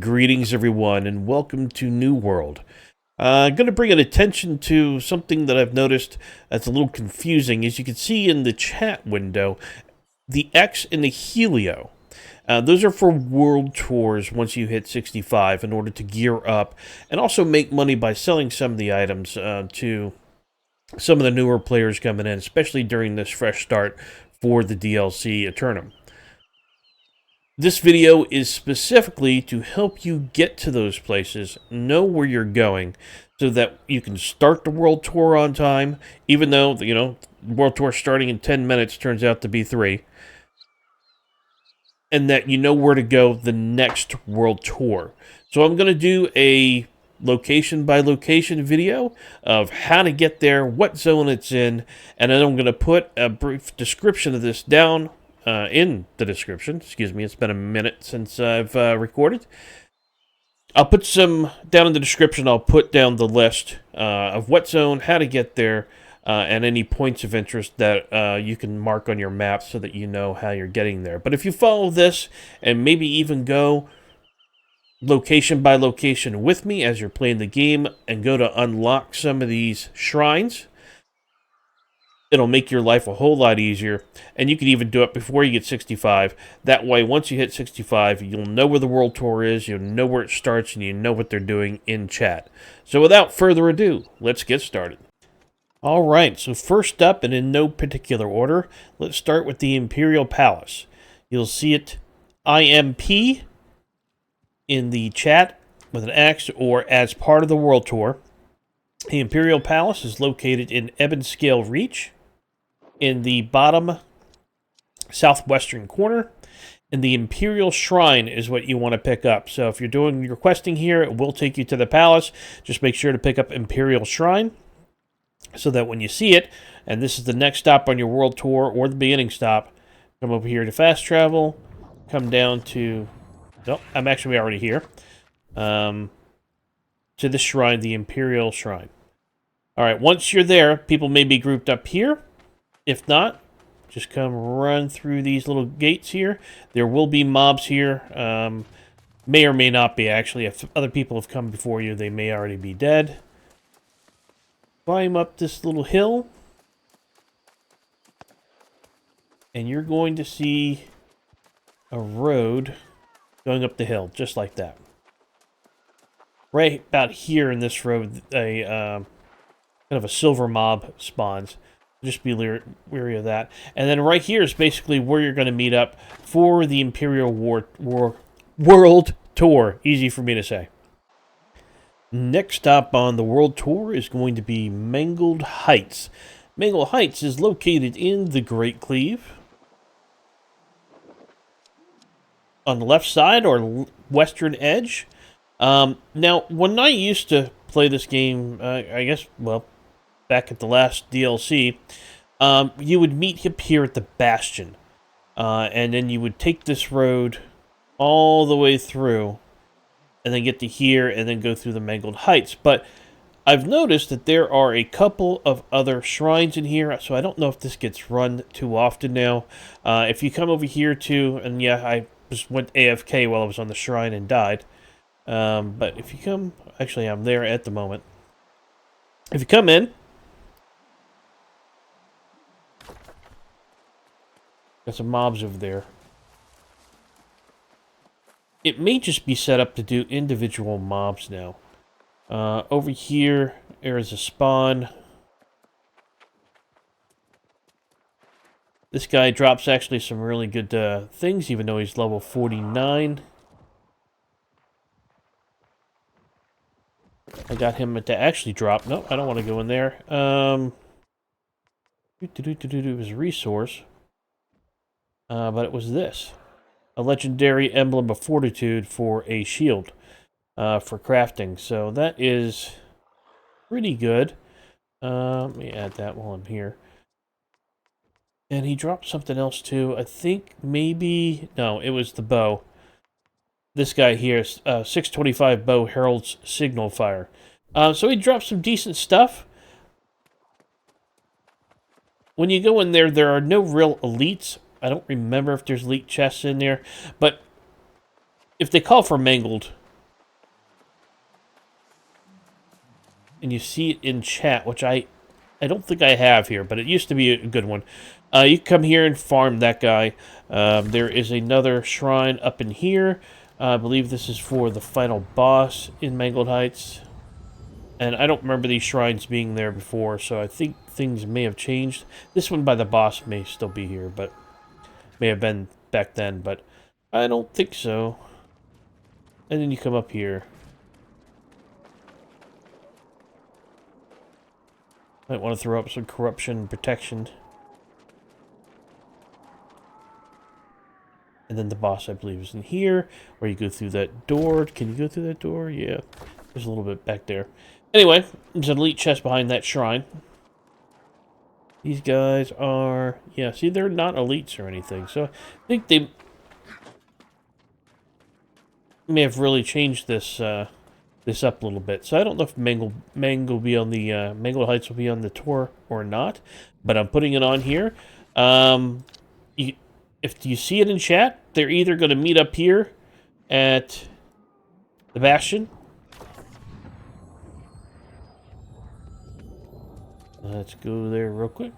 Greetings, everyone, and welcome to New World. I'm going to bring an attention to something that I've noticed that's a little confusing. As you can see in the chat window, the X and the Helio. Those are for world tours once you hit 65 in order to gear up and also make money by selling some of the items to some of the newer players coming in, especially during this fresh start for the DLC Aeternum. This video is specifically to help you get to those places, know where you're going, so that you can start the world tour on time, even though, world tour starting in 10 minutes turns out to be 3, and that you know where to go the next world tour. So I'm going to do a location-by-location video of how to get there, what zone it's in, and then I'm going to put a brief description of this down in the description. Excuse me, it's been a minute since I've recorded. I'll put some down in the description. I'll put down the list of what zone, how to get there, and any points of interest that you can mark on your map so that you know how you're getting there. But if you follow this and maybe even go location by location with me as you're playing the game and go to unlock some of these shrines, it'll make your life a whole lot easier, and you can even do it before you get 65. That way, once you hit 65, you'll know where the world tour is, you'll know where it starts, and you know what they're doing in chat. So without further ado, let's get started. Alright, so first up, and in no particular order, let's start with the Imperial Palace. You'll see it IMP in the chat with an X, or as part of the world tour. The Imperial Palace is located in Ebonscale Reach, in the bottom southwestern corner, and the Imperial Shrine is what you want to pick up. So if you're doing your questing here, it will take you to the palace. Just make sure to pick up Imperial Shrine so that when you see it, and this is the next stop on your world tour or the beginning stop, come over here to fast travel, come down to, no, I'm actually already here, to the shrine, the Imperial Shrine. Alright, once you're there, people may be grouped up here. If not, just come run through these little gates here. There will be mobs here. May or may not be, actually. If other people have come before you, they may already be dead. Climb up this little hill. And you're going to see a road going up the hill, just like that. Right about here in this road, a kind of a silver mob spawns. Just be wary of that. And then right here is basically where you're going to meet up for the Imperial World Tour. Easy for me to say. Next stop on the World Tour is going to be Mangled Heights. Mangled Heights is located in the Great Cleave. On the left side or western edge. Now, when I used to play this game, I guess, well, back at the last DLC, you would meet up here at the Bastion. And then you would take this road all the way through, and then get to here, and then go through the Mangled Heights. But I've noticed that there are a couple of other shrines in here, so I don't know if this gets run too often now. If you come over here too, and yeah, I just went AFK while I was on the shrine and died. But if you come, actually I'm there at the moment. If you come in, got some mobs over there. It may just be set up to do individual mobs now. Over here, there is a spawn. This guy drops actually some really good things, even though he's level 49. I got him to actually drop. Nope, I don't want to go in there. It was a resource. But it was this. A legendary emblem of fortitude for a shield for crafting. So that is pretty good. Let me add that while I'm here. And he dropped something else too. I think maybe... No, it was the bow. This guy here, 625 bow, Herald's signal fire. So he dropped some decent stuff. When you go in there, there are no real elites. I don't remember if there's elite chests in there, but if they call for Mangled, and you see it in chat, which I don't think I have here, but it used to be a good one. You come here and farm that guy. There is another shrine up in here. I believe this is for the final boss in Mangled Heights. And I don't remember these shrines being there before, so I think things may have changed. This one by the boss may still be here, but may have been back then, but I don't think so. And then you come up here. Might want to throw up some corruption protection. And then the boss, I believe, is in here, where you go through that door. Can you go through that door? Yeah. There's a little bit back there. Anyway, there's an elite chest behind that shrine. These guys are... Yeah, see, they're not elites or anything. So, I think they may have really changed this this up a little bit. So, I don't know if Mang will be on the... Mangled Heights will be on the tour or not. But I'm putting it on here. If you see it in chat, they're either going to meet up here at the Bastion. Let's go there real quick.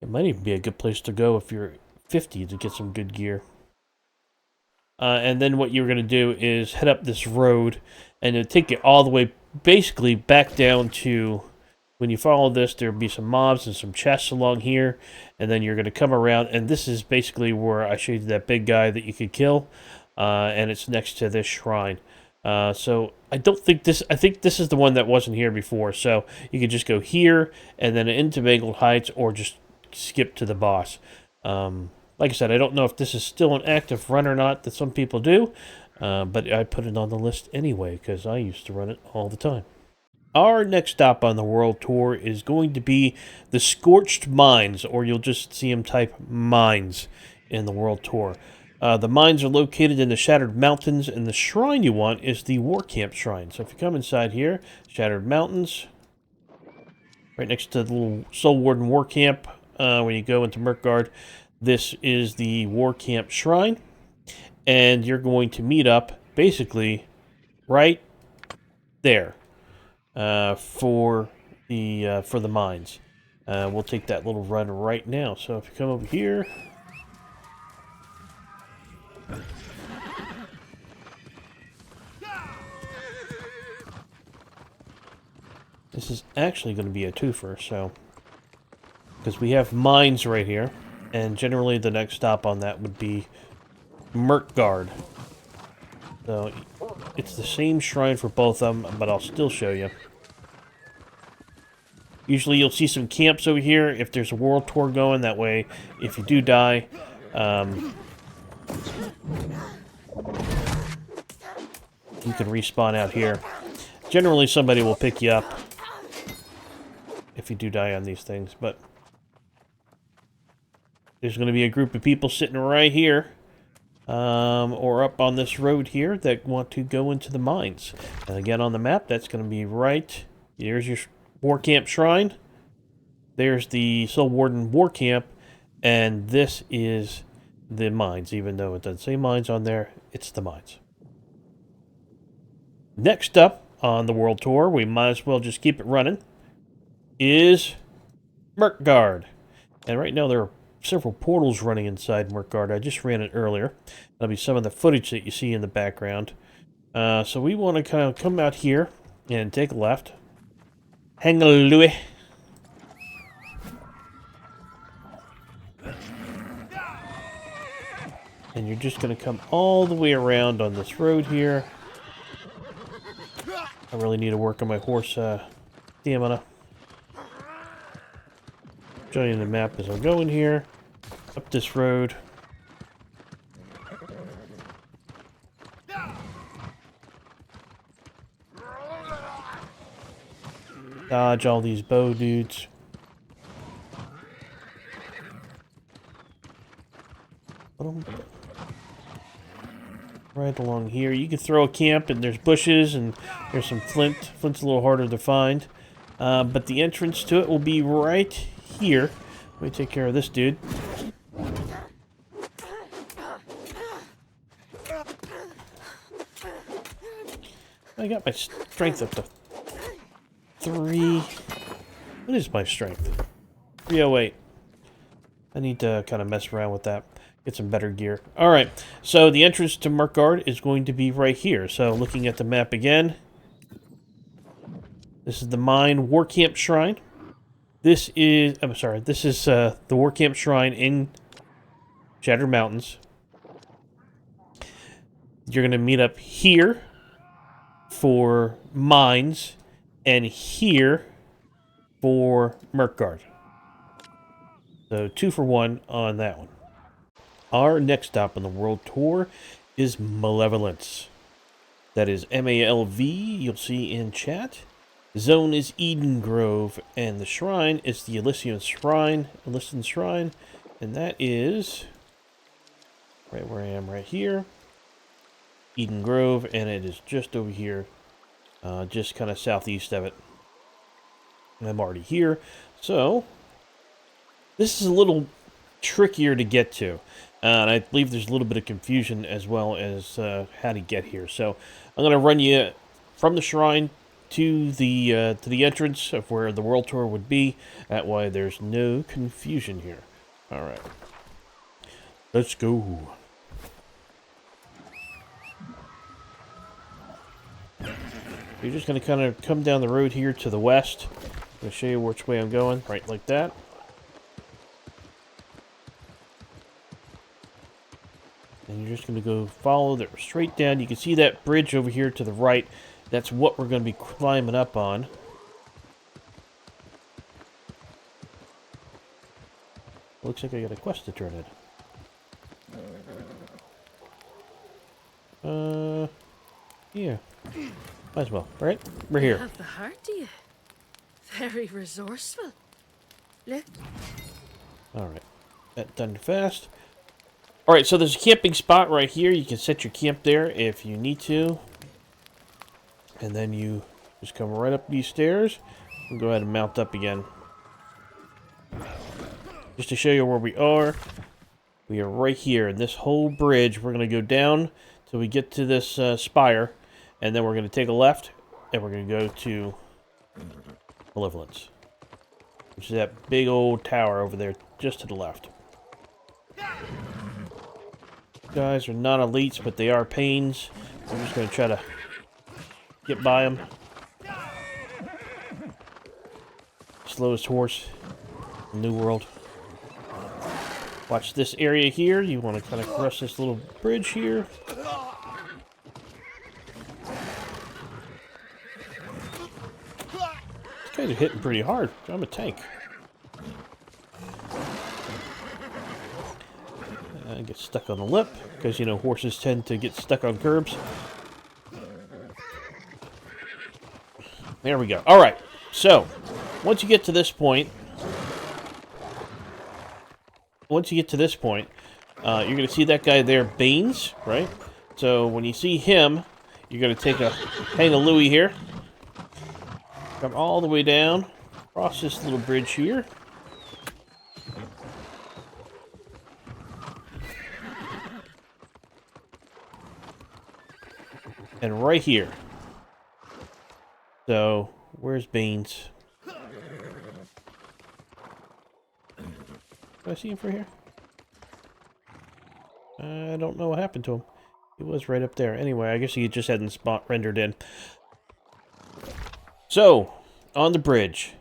It might even be a good place to go if you're 50 to get some good gear. And then what you're going to do is head up this road and it'll take you all the way basically back down to... When you follow this, there'll be some mobs and some chests along here. And then you're going to come around. And this is basically where I showed you that big guy that you could kill. And it's next to this shrine. So I don't think this... I think this is the one that wasn't here before. So you could just go here and then into Mangled Heights or just skip to the boss. Like I said, I don't know if this is still an active run or not that some people do. But I put it on the list anyway because I used to run it all the time. Our next stop on the World Tour is going to be the Scorched Mines, or you'll just see them type Mines in the World Tour. The mines are located in the Shattered Mountains, and the shrine you want is the War Camp Shrine. So if you come inside here, Shattered Mountains, right next to the little Soul Warden War Camp, when you go into Myrkgard, this is the War Camp Shrine, and you're going to meet up basically right there. For the mines. We'll take that little run right now. So if you come over here, this is actually going to be a twofer, so because we have mines right here, and generally the next stop on that would be Myrkgard. So it's the same shrine for both of them, but I'll still show you. Usually you'll see some camps over here if there's a world tour going. That way, if you do die, you can respawn out here. Generally somebody will pick you up if you do die on these things, but there's going to be a group of people sitting right here. Or up on this road here that want to go into the mines. And again, on the map, that's going to be right. Here's your War Camp Shrine. There's the Soul Warden War Camp. And this is the mines. Even though it doesn't say mines on there, it's the mines. Next up on the World Tour, we might as well just keep it running, is Myrkgard. And right now there are several portals running inside Myrkgard. I just ran it earlier. That'll be some of the footage that you see in the background. So we want to kind of come out here and take a left. Hang a Louis. And you're just going to come all the way around on this road here. I really need to work on my horse stamina. Showing you the map as I'm going here. Up this road. Dodge all these bow dudes. Right along here. You can throw a camp and there's bushes and there's some flint. Flint's a little harder to find. But the entrance to it will be right here. Let me take care of this dude. I got my strength up to 3... What is my strength? 308. I need to kind of mess around with that. Get some better gear. Alright, so the entrance to Myrkgard is going to be right here. So looking at the map again. This is the Mine War Camp Shrine. This is... I'm sorry. This is the War Camp Shrine in Shattered Mountains. You're going to meet up here for mines and here for Myrkgard. So 2 for 1 on that one. Our next stop on the world tour is Malevolence. That is MALV, you'll see in chat. The zone is Eden Grove, and the shrine is the Elysium Shrine, and that is right where I am right here. Eden Grove, and it is just over here, just kind of southeast of it. And I'm already here, so this is a little trickier to get to. And I believe there's a little bit of confusion as well as how to get here. So I'm going to run you from the shrine to the entrance of where the world tour would be. That way there's no confusion here. All right. Let's go. You're just going to kind of come down the road here to the west. I'm going to show you which way I'm going. Right like that. And you're just going to go follow that straight down. You can see that bridge over here to the right. That's what we're going to be climbing up on. Looks like I got a quest to turn in. Yeah. Might as well. Right? We're here. You have the heart, do you? Very resourceful. Look. Alright. That done fast. Alright, so there's a camping spot right here. You can set your camp there if you need to. And then you just come right up these stairs and go ahead and mount up again. Just to show you where we are are right here in this whole bridge. We're going to go down till we get to this spire, and then we're going to take a left, and we're going to go to Malevolence, which is that big old tower over there just to the left. Guys are not elites, but they are pains. I'm just going to try to get by them. Slowest horse in the New World. Watch this area here. You want to kind of cross this little bridge here. These guys are hitting pretty hard. I'm a tank. I get stuck on the lip because, you know, horses tend to get stuck on curbs. There we go. All right. So, once you get to this point, you're going to see that guy there, Baines, right? So, when you see him, you're going to take a hang a Louie here. Come all the way down, cross this little bridge here. And right here. So, where's Baines? Do I see him from here? I don't know what happened to him. He was right up there. Anyway, I guess he just hadn't spot rendered in. So, on the bridge,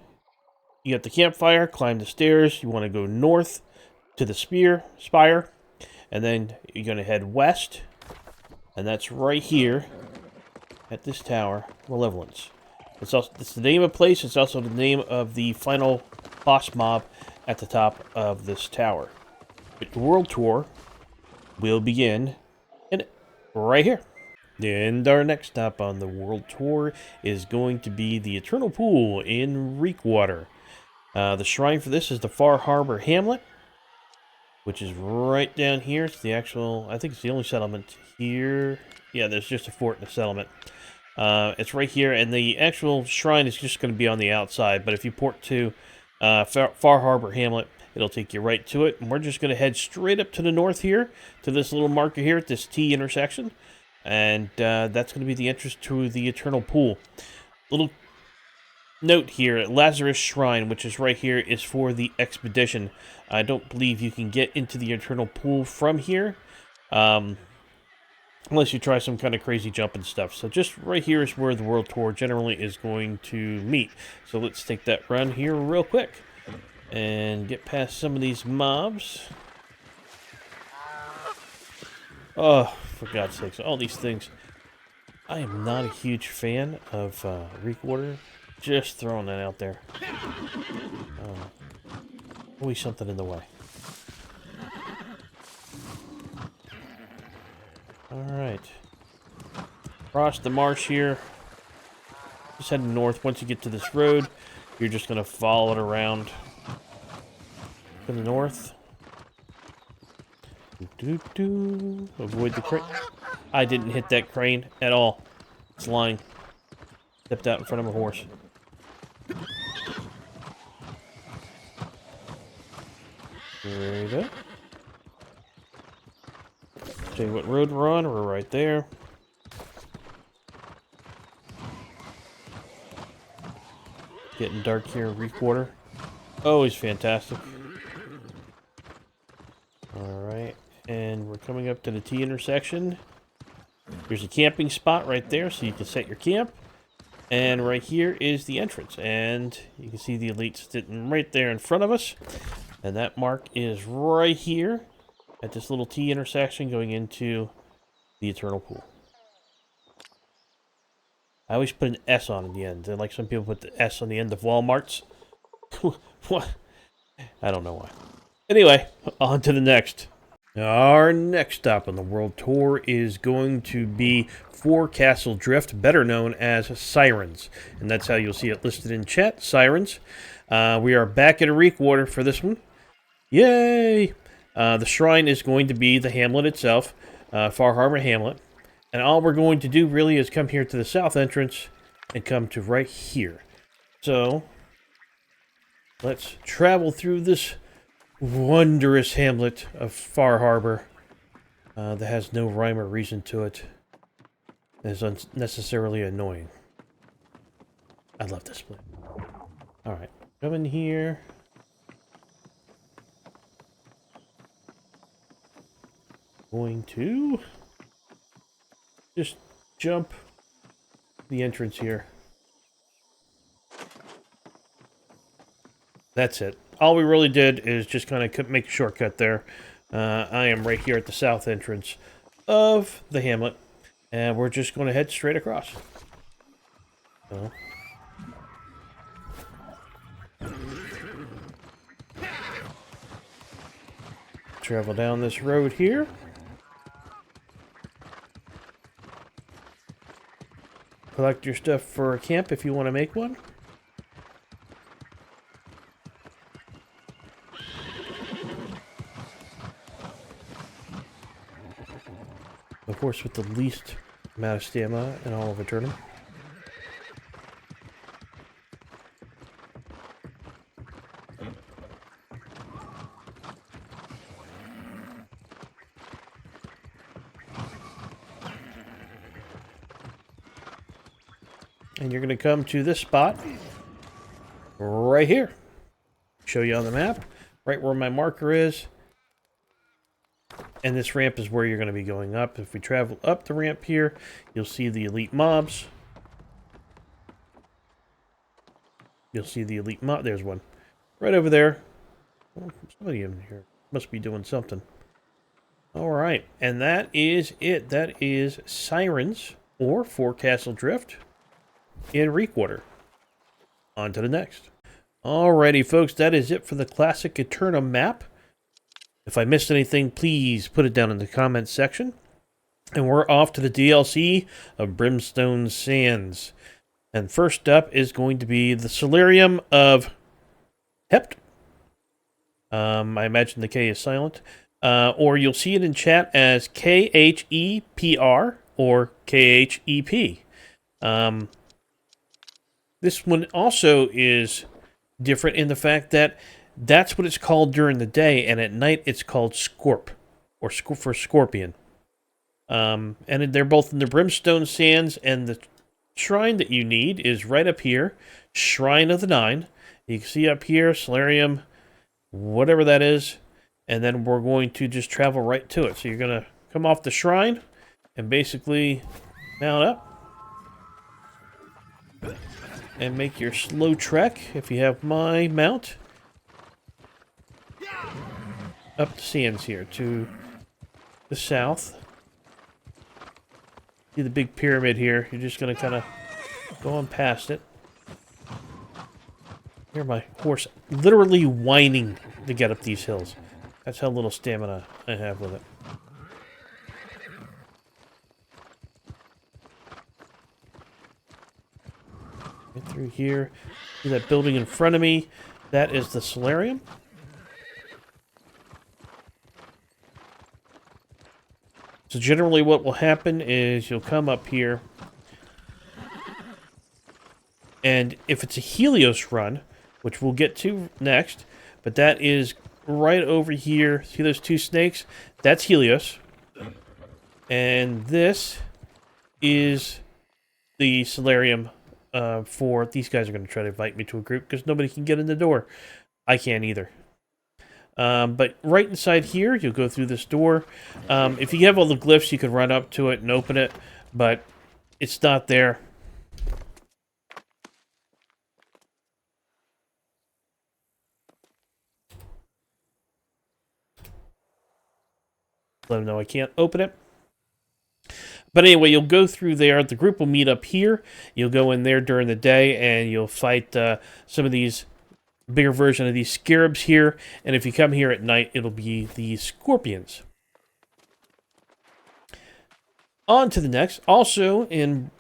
you got the campfire, climb the stairs. You want to go north to the spire, and then you're going to head west, and that's right here at this tower, Malevolence. It's the name of the place. It's also the name of the final boss mob at the top of this tower. But the world tour will begin right here. And our next stop on the world tour is going to be the Eternal Pool in Reekwater. The shrine for this is the Farharbor Hamlet, which is right down here. It's the actual, I think it's the only settlement here. Yeah, there's just a fort and a settlement. It's right here, and the actual shrine is just going to be on the outside. But if you port to Farharbor Hamlet, it'll take you right to it. And we're just going to head straight up to the north here, to this little marker here at this T intersection. And that's going to be the entrance to the Eternal Pool. Little note here, Lazarus Shrine, which is right here, is for the expedition. I don't believe you can get into the Eternal Pool from here. Unless you try some kind of crazy jump and stuff. So just right here is where the World Tour generally is going to meet. So let's take that run here real quick. And get past some of these mobs. Oh, for God's sakes, all these things. I am not a huge fan of Reekwater. Just throwing that out there. Always something in the way. Alright. Across the marsh here. Just heading north. Once you get to this road, you're just going to follow it around to the north. Avoid the crane. I didn't hit that crane at all. It's lying. Stepped out in front of a horse. There you go. Tell you what road we're on. We're right there. Getting dark here in Reekwater. Always fantastic. Alright. And we're coming up to the T intersection. There's a camping spot right there, so you can set your camp. And right here is the entrance. And you can see the elite sitting right there in front of us. And that mark is right here at this little T intersection going into the Eternal Pool. I always put an S on at the end. Like some people put the S on the end of Walmarts. What? I don't know why. Anyway, on to the next. Our next stop on the World Tour is going to be Forecastle Drift, better known as Sirens. And that's how you'll see it listed in chat, Sirens. We are back at Reekwater for this one. Yay! The shrine is going to be the Hamlet itself, Farharbor Hamlet. And all we're going to do really is come here to the south entrance and come to right here. So, let's travel through this wondrous hamlet of Farharbor that has no rhyme or reason to it. It is unnecessarily annoying. I love this place. Alright, come in here. Going to just jump the entrance here. That's it. All we really did is just kind of make a shortcut there. I am right here at the south entrance of the hamlet, and we're just going to head straight across. So. Travel down this road here. Collect your stuff for a camp if you want to make one. Of course, with the least amount of stamina in all of Aeternum. And you're going to come to this spot right here. Show you on the map, right where my marker is. And this ramp is where you're going to be going up. If we travel up the ramp here, you'll see the elite mobs. You'll see the elite mob. There's one. Right over there. Oh, somebody in here must be doing something. Alright. And that is it. That is Sirens or Forecastle Drift in Reekwater. On to the next. Alrighty, folks. That is it for the classic Aeternum map. If I missed anything, please put it down in the comments section. And we're off to the DLC of Brimstone Sands. And first up is going to be the Solarium of Khept. I imagine the K is silent. Or you'll see it in chat as KHEPR or KHEP. This one also is different in the fact that that's what it's called during the day, and at night it's called Scorp, or for Scorpion. And they're both in the Brimstone Sands, and the shrine that you need is right up here, Shrine of the Nine. You can see up here, Solarium, whatever that is, and then we're going to just travel right to it. So you're going to come off the shrine and basically mount up and make your slow trek, if you have my mount, up the sands here to the south. See the big pyramid here. You're just going to kind of go on past it. Hear my horse literally whining to get up these hills. That's how little stamina I have with it. Get through here. See that building in front of me? That is the Solarium. So generally what will happen is you'll come up here, and if it's a Helios run, which we'll get to next, but that is right over here. See those two snakes? That's Helios. And this is the Solarium for... These guys are going to try to invite me to a group because nobody can get in the door. I can't either. But right inside here, you'll go through this door. If you have all the glyphs, you can run up to it and open it, but it's not there. Let them know I can't open it. But anyway, you'll go through there. The group will meet up here. You'll go in there during the day, and you'll fight some of these bigger version of these scarabs here. And if you come here at night, it'll be the scorpions. On to the next. Also in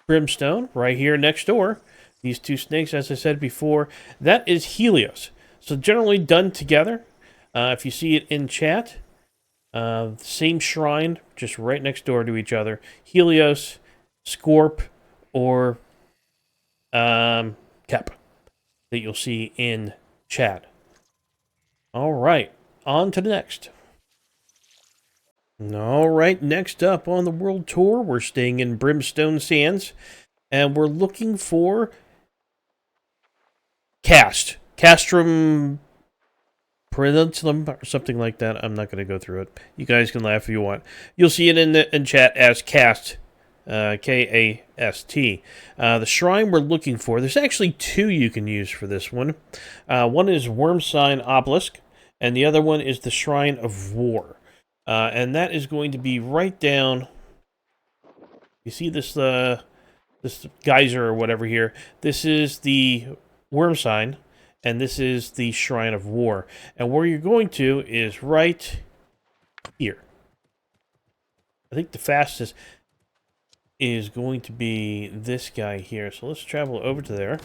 Brimstone, right here next door, these two snakes, as I said before, that is Helios. So generally done together. If you see it in chat, same shrine, just right next door to each other. Helios, Scorp, or KHEP that you'll see in chat. All right, on to the next. All right, next up on the world tour, we're staying in Brimstone Sands, and we're looking for Castrum Principium or something like that. I'm not going to go through it. You guys can laugh if you want. You'll see it in chat as Cast, K-A-S-T. The shrine we're looking for, there's actually two you can use for this one. One is Wormsign Obelisk, and the other one is the Shrine of War. And that is going to be right down. You see this this geyser or whatever here? This is the Wormsign, and this is the Shrine of War. And where you're going to is right here. I think the fastest is going to be this guy here. So let's travel over to there.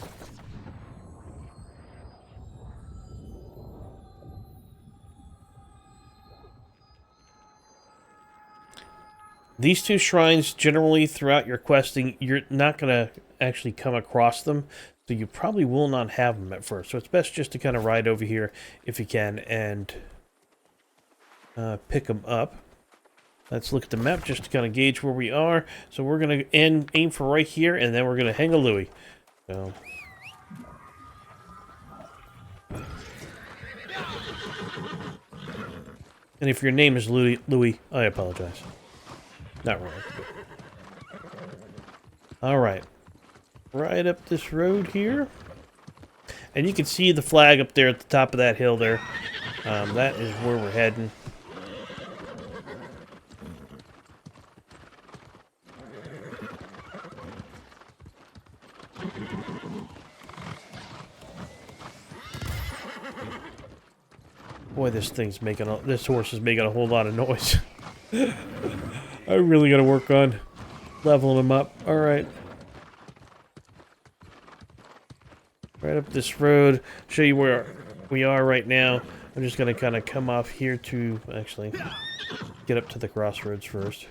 These two shrines, generally throughout your questing, you're not going to actually come across them, so you probably will not have them at first. So it's best just to kind of ride over here if you can and pick them up. Let's look at the map just to kind of gauge where we are. So we're going to aim for right here, and then we're going to hang a Louis. So... And if your name is Louis, I apologize. Not really. Alright. Right up this road here. And you can see the flag up there at the top of that hill there. That is where we're heading. Boy, this horse is making a whole lot of noise. I really got to work on leveling him up. All right. Right up this road. Show you where we are right now. I'm just going to kind of come off here to actually get up to the crossroads first.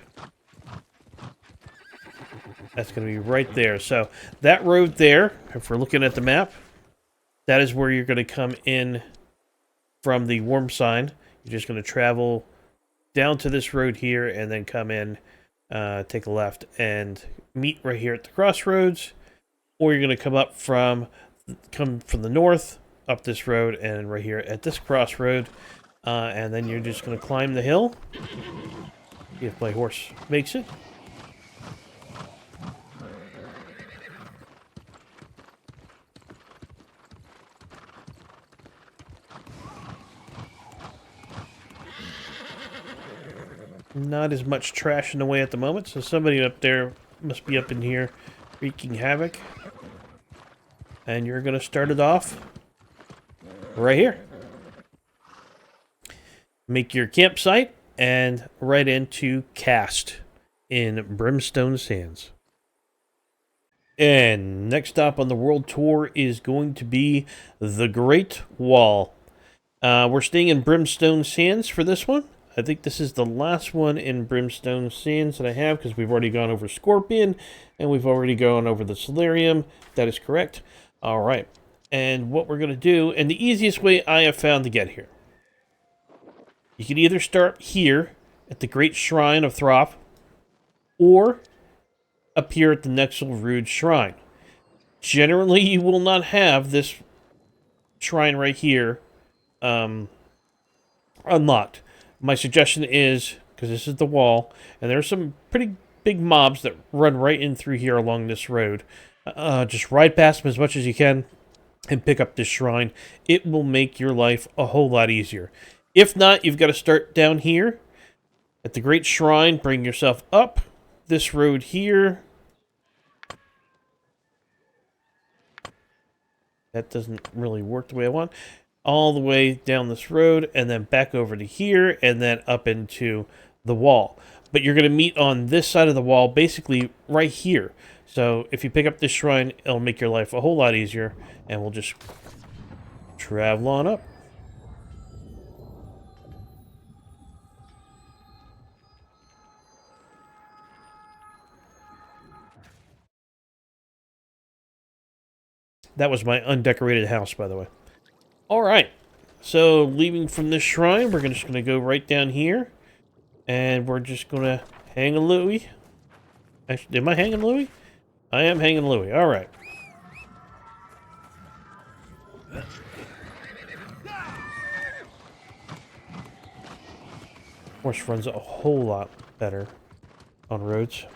That's going to be right there. So that road there, if we're looking at the map, that is where you're going to come in from the Wormsign. You're just going to travel down to this road here and then come in, take a left and meet right here at the crossroads, or you're going to come from the north up this road and right here at this crossroad, and then you're just going to climb the hill. See if my horse makes it. Not as much trash in the way at the moment, so somebody up there must be up in here wreaking havoc. And you're going to start it off right here. Make your campsite and right into Cast in Brimstone Sands. And next stop on the world tour is going to be the Great Wall. We're staying in Brimstone Sands for this one. I think this is the last one in Brimstone Sands that I have, because we've already gone over Scorpion and we've already gone over the Solarium. That is correct. All right. And what we're going to do, and the easiest way I have found to get here, you can either start here at the Great Shrine of Throp, or up here at the Nexel Rude Shrine. Generally, you will not have this shrine right here unlocked. My suggestion is, because this is the wall, and there's some pretty big mobs that run right in through here along this road, just ride past them as much as you can and pick up this shrine. It will make your life a whole lot easier. If not, you've got to start down here at the Great Shrine, bring yourself up this road here. That doesn't really work the way I want. All the way down this road, and then back over to here, and then up into the wall. But you're going to meet on this side of the wall, basically right here. So if you pick up this shrine, it'll make your life a whole lot easier, and we'll just travel on up. That was my undecorated house, by the way. All right, so leaving from this shrine, we're just going to go right down here, and we're just going to hang a Louie. Actually, am I hanging Louie? I am hanging Louie. All right. Horse runs a whole lot better on roads.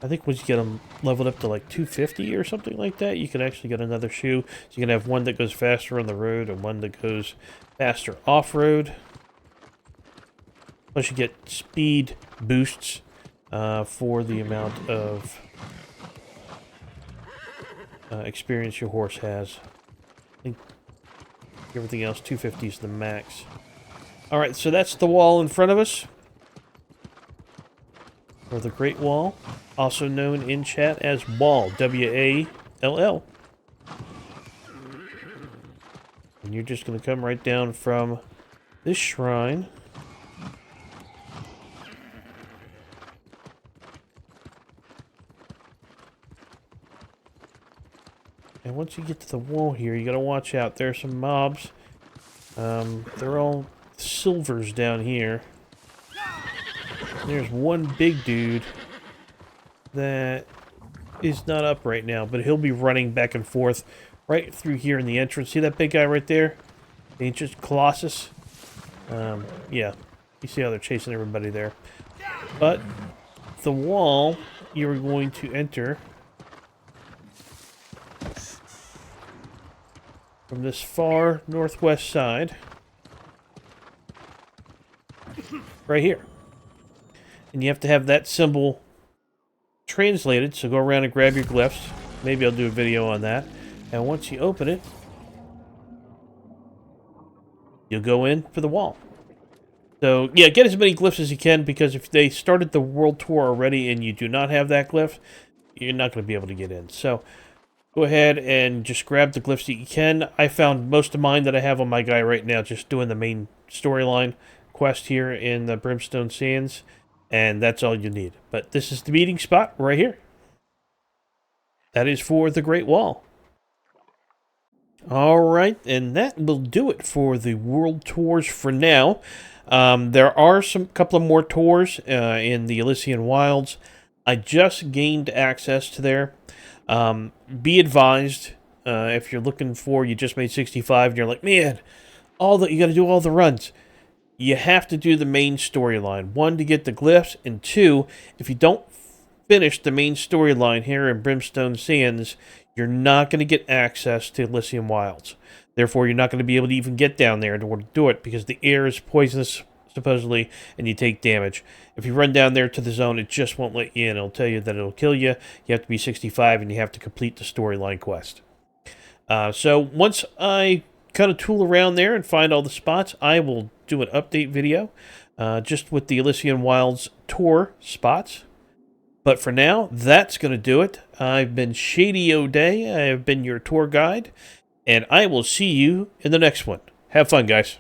I think once you get them leveled up to like 250 or something like that, you can actually get another shoe. So you can have one that goes faster on the road and one that goes faster off-road. Plus you get speed boosts for the amount of experience your horse has. I think everything else, 250 is the max. Alright, so that's the wall in front of us. Or the Great Wall, also known in chat as Wall, W-A-L-L. And you're just going to come right down from this shrine. And once you get to the wall here, you got to watch out. There are some mobs. They're all silvers down here. There's one big dude that is not up right now, but he'll be running back and forth right through here in the entrance. See that big guy right there? The ancient Colossus? Yeah. You see how they're chasing everybody there. But the wall you're going to enter from this far northwest side. Right here. And you have to have that symbol translated, so go around and grab your glyphs. Maybe I'll do a video on that. And once you open it, you'll go in for the wall. So, yeah, get as many glyphs as you can, because if they started the world tour already and you do not have that glyph, you're not going to be able to get in. So, go ahead and just grab the glyphs that you can. I found most of mine that I have on my guy right now just doing the main storyline quest here in the Brimstone Sands. And that's all you need. But this is the meeting spot right here. That is for the Great Wall. All right, and that will do it for the world tours for now. There are some couple of more tours in the Elysian Wilds. I just gained access to there. Be advised, if you're looking for, you just made 65 and you're like, man, you got to do all the runs. You have to do the main storyline. One, to get the glyphs, and two, if you don't finish the main storyline here in Brimstone Sands, you're not going to get access to Elysium Wilds. Therefore, you're not going to be able to even get down there in order to do it because the air is poisonous, supposedly, and you take damage. If you run down there to the zone, it just won't let you in. It'll tell you that it'll kill you. You have to be 65, and you have to complete the storyline quest. So once I kind of tool around there and find all the spots, I will do an update video just with the Elysian Wilds tour spots. But for now, that's going to do it. I've been Shady O'Day. I have been your tour guide, and I will see you in the next one. Have fun, guys.